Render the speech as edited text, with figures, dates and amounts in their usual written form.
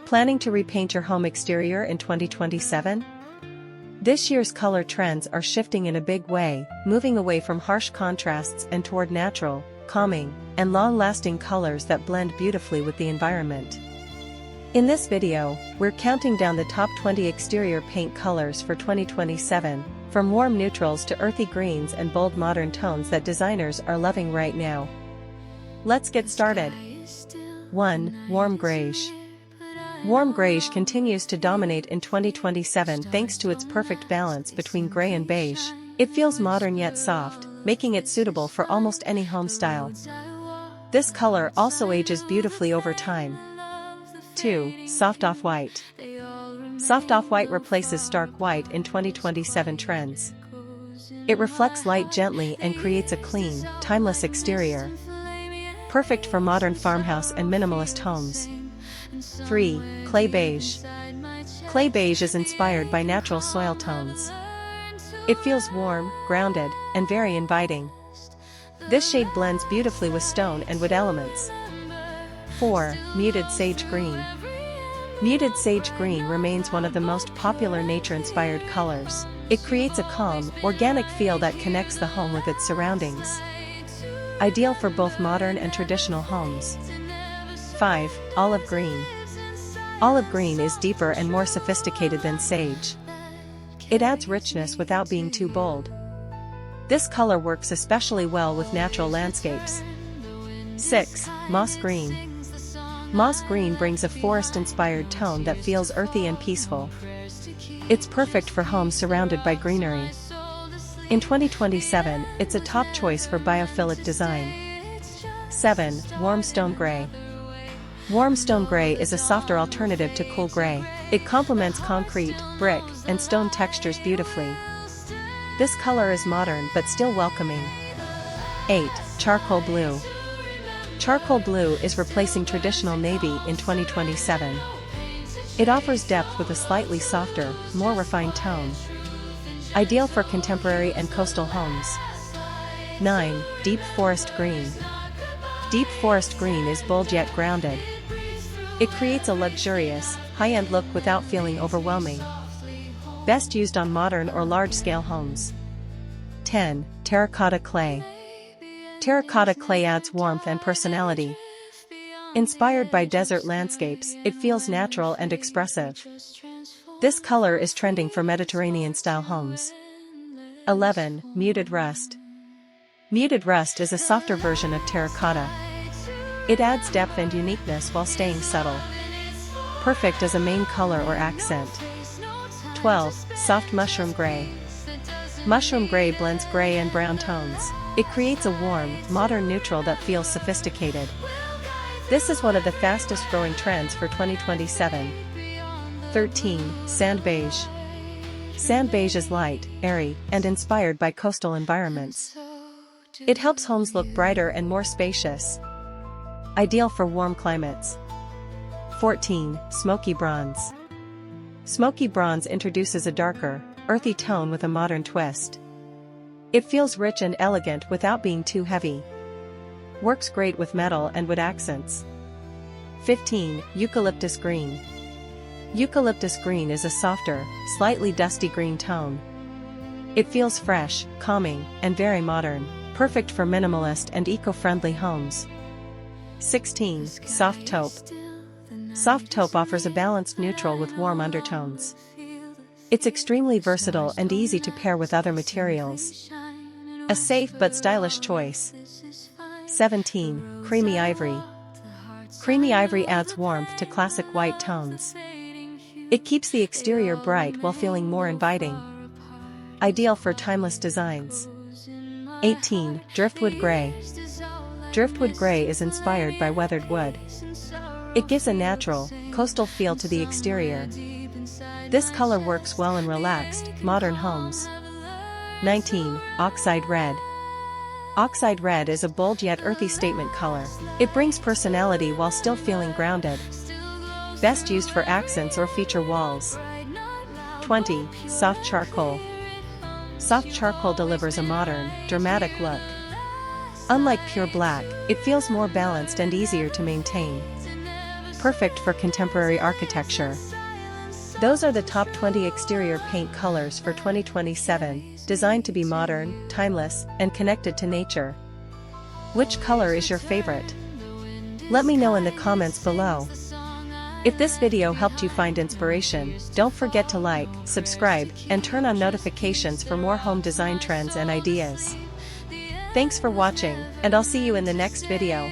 Planning to repaint your home exterior in 2027? This year's color trends are shifting in a big way, moving away from harsh contrasts and toward natural, calming, and long-lasting colors that blend beautifully with the environment. In this video, we're counting down the top 20 exterior paint colors for 2027, from warm neutrals to earthy greens and bold modern tones that designers are loving right now. Let's get started. 1. Warm Greige. Warm greige continues to dominate in 2027 thanks to its perfect balance between gray and beige. It feels modern yet soft, making it suitable for almost any home style. This color also ages beautifully over time. 2. Soft Off-White. Soft off-white replaces stark white in 2027 trends. It reflects light gently and creates a clean, timeless exterior. Perfect for modern farmhouse and minimalist homes. 3. Clay Beige. Clay beige is inspired by natural soil tones. It feels warm, grounded, and very inviting. This shade blends beautifully with stone and wood elements. 4. Muted Sage Green. Muted sage green remains one of the most popular nature-inspired colors. It creates a calm, organic feel that connects the home with its surroundings. Ideal for both modern and traditional homes. 5. Olive Green. Olive green is deeper and more sophisticated than sage. It adds richness without being too bold. This color works especially well with natural landscapes. 6. Moss Green. Moss green brings a forest-inspired tone that feels earthy and peaceful. It's perfect for homes surrounded by greenery. In 2027, it's a top choice for biophilic design. 7. Warm Stone Gray. Warm stone gray is a softer alternative to cool gray. It complements concrete, brick, and stone textures beautifully. This color is modern but still welcoming. 8. Charcoal Blue. Charcoal blue is replacing traditional navy in 2027. It offers depth with a slightly softer, more refined tone. Ideal for contemporary and coastal homes. 9. Deep Forest Green. Deep Forest Green is bold yet grounded. It creates a luxurious, high-end look without feeling overwhelming. Best used on modern or large-scale homes. 10. Terracotta Clay. Terracotta clay adds warmth and personality. Inspired by desert landscapes, it feels natural and expressive. This color is trending for Mediterranean-style homes. 11. Muted Rust. Muted rust is a softer version of terracotta. It adds depth and uniqueness while staying subtle. Perfect as a main color or accent. 12. Soft Mushroom Gray. Mushroom gray blends gray and brown tones. It creates a warm, modern neutral that feels sophisticated. This is one of the fastest growing trends for 2027. 13. Sand Beige. Sand beige is light, airy, and inspired by coastal environments. It helps homes look brighter and more spacious. Ideal for warm climates. 14. Smoky Bronze. Smoky bronze introduces a darker, earthy tone with a modern twist. It feels rich and elegant without being too heavy. Works great with metal and wood accents. 15. Eucalyptus Green. Eucalyptus green is a softer, slightly dusty green tone. It feels fresh, calming, and very modern, perfect for minimalist and eco-friendly homes. 16. Soft Taupe. Soft taupe offers a balanced neutral with warm undertones. It's extremely versatile and easy to pair with other materials. A safe but stylish choice. 17. Creamy Ivory. Creamy ivory adds warmth to classic white tones. It keeps the exterior bright while feeling more inviting. Ideal for timeless designs. 18. Driftwood Gray. Driftwood gray is inspired by weathered wood. It gives a natural, coastal feel to the exterior. This color works well in relaxed, modern homes. 19. Oxide Red. Oxide red is a bold yet earthy statement color. It brings personality while still feeling grounded. Best used for accents or feature walls. 20. Soft Charcoal. Soft charcoal delivers a modern, dramatic look. Unlike pure black, it feels more balanced and easier to maintain. perfect for contemporary architecture. Those are the top 20 exterior paint colors for 2027, designed to be modern, timeless, and connected to nature. Which color is your favorite? Let me know in the comments below. If this video helped you find inspiration, don't forget to like, subscribe, and turn on notifications for more home design trends and ideas. Thanks for watching, and I'll see you in the next video.